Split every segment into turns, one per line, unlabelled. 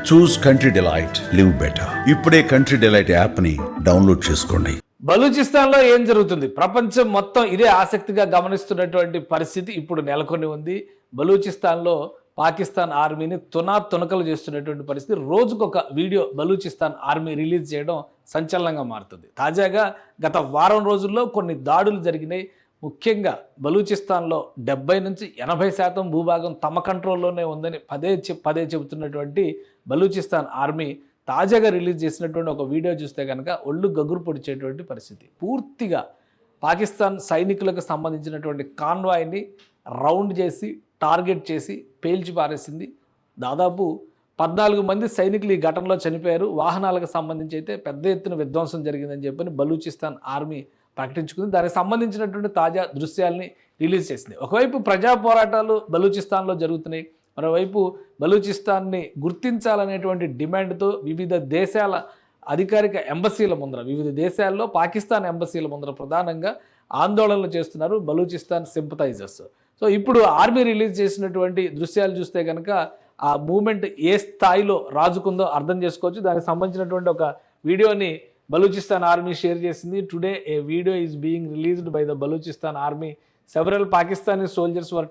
చూస్ country delight, live better. ఇప్పుడే country delight app ని download చేసుకోండి.
బలూచిస్తాన్ లో ఏం జరుగుతుంది? ప్రపంచం మొత్తం ఇదే ఆసక్తిగా గమనిస్తున్నటువంటి పరిస్థితి ఇప్పుడు నెలకొని ఉంది. బలూచిస్తాన్ లో పాకిస్తాన్ ఆర్మీని తునకలు చేస్తున్నటువంటి పరిస్థితి. రోజుకొక వీడియో బలూచిస్తాన్ ఆర్మీ రిలీజ్ చేయడం సంచలనంగా మారుతుంది. తాజాగా గత వారం రోజుల్లో కొన్ని దాడులు జరిగినాయి. ముఖ్యంగా బలూచిస్తాన్లో 70 నుంచి 80% భూభాగం తమ కంట్రోల్లోనే ఉందని పదే చెబుతున్నటువంటి బలూచిస్తాన్ ఆర్మీ తాజాగా రిలీజ్ చేసినటువంటి ఒక వీడియో చూస్తే కనుక ఒళ్ళు గగురు పొడిచేటువంటి పరిస్థితి. పూర్తిగా పాకిస్తాన్ సైనికులకు సంబంధించినటువంటి కాన్వాయ్ని రౌండ్ చేసి టార్గెట్ చేసి పేల్చి పారేసింది. దాదాపు 14 మంది సైనికులు ఈ ఘటనలో చనిపోయారు. వాహనాలకు సంబంధించి అయితే పెద్ద ఎత్తున విధ్వంసం జరిగిందని చెప్పని బలూచిస్తాన్ ఆర్మీ ప్రకటించుకుంది. దానికి సంబంధించినటువంటి తాజా దృశ్యాల్ని రిలీజ్ చేసింది. ఒకవైపు ప్రజా పోరాటాలు బలూచిస్తాన్లో జరుగుతున్నాయి, మరోవైపు బలూచిస్తాన్ని గుర్తించాలనేటువంటి డిమాండ్తో వివిధ దేశాల అధికారిక ఎంబసీల ముందర, వివిధ దేశాల్లో పాకిస్తాన్ ఎంబసీల ముందర ప్రధానంగా ఆందోళనలు చేస్తున్నారు బలూచిస్తాన్ సింపథైజర్స్. సో ఇప్పుడు ఆర్మీ రిలీజ్ చేసినటువంటి దృశ్యాలు చూస్తే కనుక ఆ మూమెంట్ ఏ స్థాయిలో రాజుకుందో అర్థం చేసుకోవచ్చు. దానికి సంబంధించినటువంటి ఒక వీడియోని బలూచిస్తాన్ ఆర్మీ షేర్ చేసింది. Today A video is being released by the Balochistan army. Several Pakistani soldiers were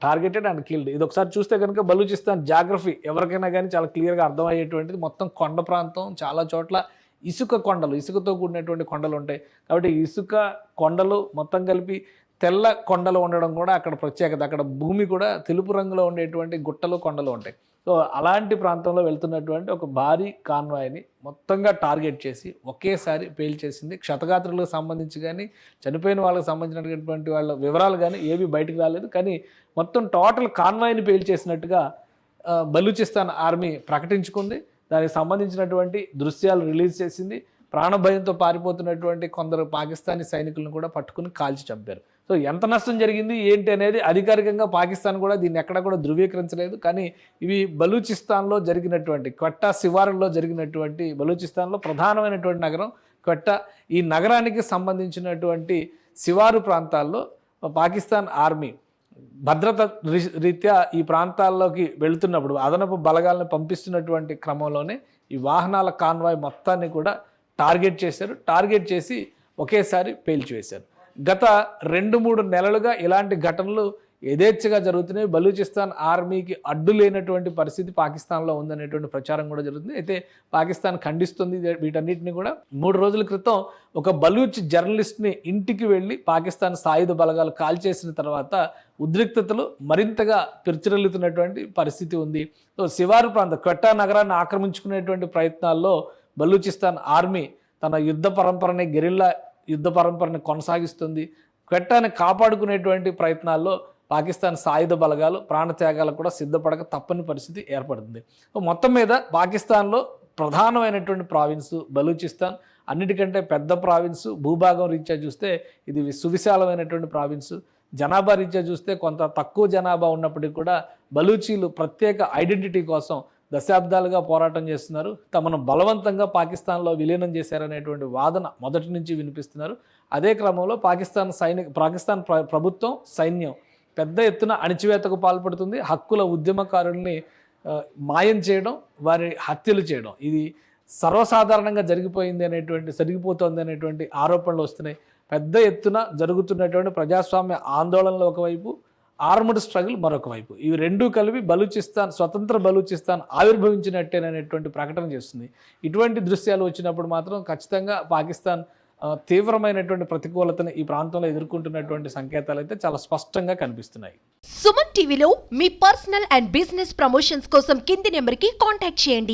targeted and killed. ఇది ఒకసారి చూస్తే కనుక బలూచిస్తాన్ జాగ్రఫీ ఎవరికైనా కానీ చాలా క్లియర్గా అర్థమయ్యేటువంటిది. మొత్తం కొండ ప్రాంతం, చాలా చోట్ల ఇసుక కొండలు, ఇసుకతో కూడినటువంటి కొండలు ఉంటాయి. కాబట్టి ఇసుక కొండలు మొత్తం కలిపి తెల్ల కొండలు ఉండడం కూడా అక్కడ ప్రత్యేకత. అక్కడ భూమి కూడా తెలుపు రంగులో ఉండేటువంటి గుట్టలు, కొండలు ఉంటాయి. సో అలాంటి ప్రాంతంలో వెళ్తున్నటువంటి ఒక భారీ కాన్వాయ్ని మొత్తంగా టార్గెట్ చేసి ఒకేసారి పేల్చేసింది. క్షతగాత్రులకు సంబంధించి కానీ చనిపోయిన వాళ్ళకి సంబంధించినటువంటి వాళ్ళ వివరాలు కానీ ఏవి బయటకు రాలేదు. కానీ మొత్తం టోటల్ కాన్వాయ్ని పేల్చేసినట్టుగా బలూచిస్తాన్ ఆర్మీ ప్రకటించుకుంది. దానికి సంబంధించినటువంటి దృశ్యాలు రిలీజ్ చేసింది. ప్రాణభయంతో పారిపోతున్నటువంటి కొందరు పాకిస్తానీ సైనికులను కూడా పట్టుకుని కాల్చి చంపారు. సో ఎంత నష్టం జరిగింది ఏంటి అనేది అధికారికంగా పాకిస్తాన్ కూడా దీన్ని ఎక్కడ కూడా ధృవీకరించలేదు. కానీ ఇవి బలూచిస్తాన్లో జరిగినటువంటి క్వెట్టా శివారుల్లో జరిగినటువంటి, బలూచిస్తాన్లో ప్రధానమైనటువంటి నగరం క్వెట్టా. ఈ నగరానికి సంబంధించినటువంటి శివారు ప్రాంతాల్లో పాకిస్తాన్ ఆర్మీ భద్రత రీత్యా ఈ ప్రాంతాల్లోకి వెళుతున్నప్పుడు అదనపు బలగాలను పంపిస్తున్నటువంటి క్రమంలోనే ఈ వాహనాల కాన్వాయ్ మొత్తాన్ని కూడా టార్గెట్ చేశారు. టార్గెట్ చేసి ఒకేసారి పేల్చివేశారు. గత 2-3 నెలలుగా ఇలాంటి ఘటనలు యథేచ్ఛగా జరుగుతున్నాయి. బలూచిస్తాన్ ఆర్మీకి అడ్డు లేనటువంటి పరిస్థితి పాకిస్తాన్లో ఉందనేటువంటి ప్రచారం కూడా జరుగుతుంది. అయితే పాకిస్తాన్ ఖండిస్తుంది వీటన్నిటిని కూడా. 3 రోజుల క్రితం ఒక బలూచ్ జర్నలిస్ట్ని ఇంటికి వెళ్ళి పాకిస్తాన్ సాయుధ బలగాలు కాల్చేసిన తర్వాత ఉద్రిక్తతలు మరింతగా పెర్చిరెల్లుతున్నటువంటి పరిస్థితి ఉంది. సో శివారు ప్రాంతం క్వెట్టా నగరాన్ని ఆక్రమించుకునేటువంటి ప్రయత్నాల్లో బలూచిస్తాన్ ఆర్మీ తన గెరిల్లా యుద్ధ పరంపరని కొనసాగిస్తుంది. క్వెట్టాని కాపాడుకునేటువంటి ప్రయత్నాల్లో పాకిస్తాన్ సాయుధ బలగాలు ప్రాణత్యాగాలకు కూడా సిద్ధపడక తప్పని పరిస్థితి ఏర్పడుతుంది. మొత్తం మీద పాకిస్తాన్లో ప్రధానమైనటువంటి ప్రావిన్సు బలూచిస్తాన్, అన్నిటికంటే పెద్ద ప్రావిన్సు. భూభాగం రీత్యా చూస్తే ఇది సువిశాలమైనటువంటి ప్రావిన్సు. జనాభా రీత్యా చూస్తే కొంత తక్కువ జనాభా ఉన్నప్పటికీ కూడా బలూచీలు ప్రత్యేక ఐడెంటిటీ కోసం దశాబ్దాలుగా పోరాటం చేస్తున్నారు. తమను బలవంతంగా పాకిస్తాన్లో విలీనం చేశారనేటువంటి వాదన మొదటి నుంచి వినిపిస్తున్నారు. అదే క్రమంలో పాకిస్తాన్ ప్రభుత్వం, సైన్యం పెద్ద ఎత్తున అణిచివేతకు పాల్పడుతుంది. హక్కుల ఉద్యమకారుల్ని మాయం చేయడం, వారి హత్యలు చేయడం, ఇది సర్వసాధారణంగా జరిగిపోతుంది అనేటువంటి ఆరోపణలు వస్తున్నాయి. పెద్ద ఎత్తున జరుగుతున్నటువంటి ప్రజాస్వామ్య ఆందోళనలు ఒకవైపు, ఆర్మ్డ్ స్ట్రగుల్ మరొక వైపు, ఇవి రెండూ కలిపి స్వతంత్ర బలూచిస్తాన్ ఆవిర్భవించినట్టేననేటువంటి ప్రకటన చేస్తుంది. ఇటువంటి దృశ్యాలు వచ్చినప్పుడు మాత్రం ఖచ్చితంగా పాకిస్తాన్ తీవ్రమైనటువంటి ప్రతికూలతను ఈ ప్రాంతంలో ఎదుర్కొంటున్నటువంటి సంకేతాలు అయితే చాలా స్పష్టంగా కనిపిస్తున్నాయి.
సుమన్ టీవీలో మీ పర్సనల్ అండ్ బిజినెస్ ప్రమోషన్స్ కోసం కింది నెంబర్కి కాంటాక్ట్ చేయండి.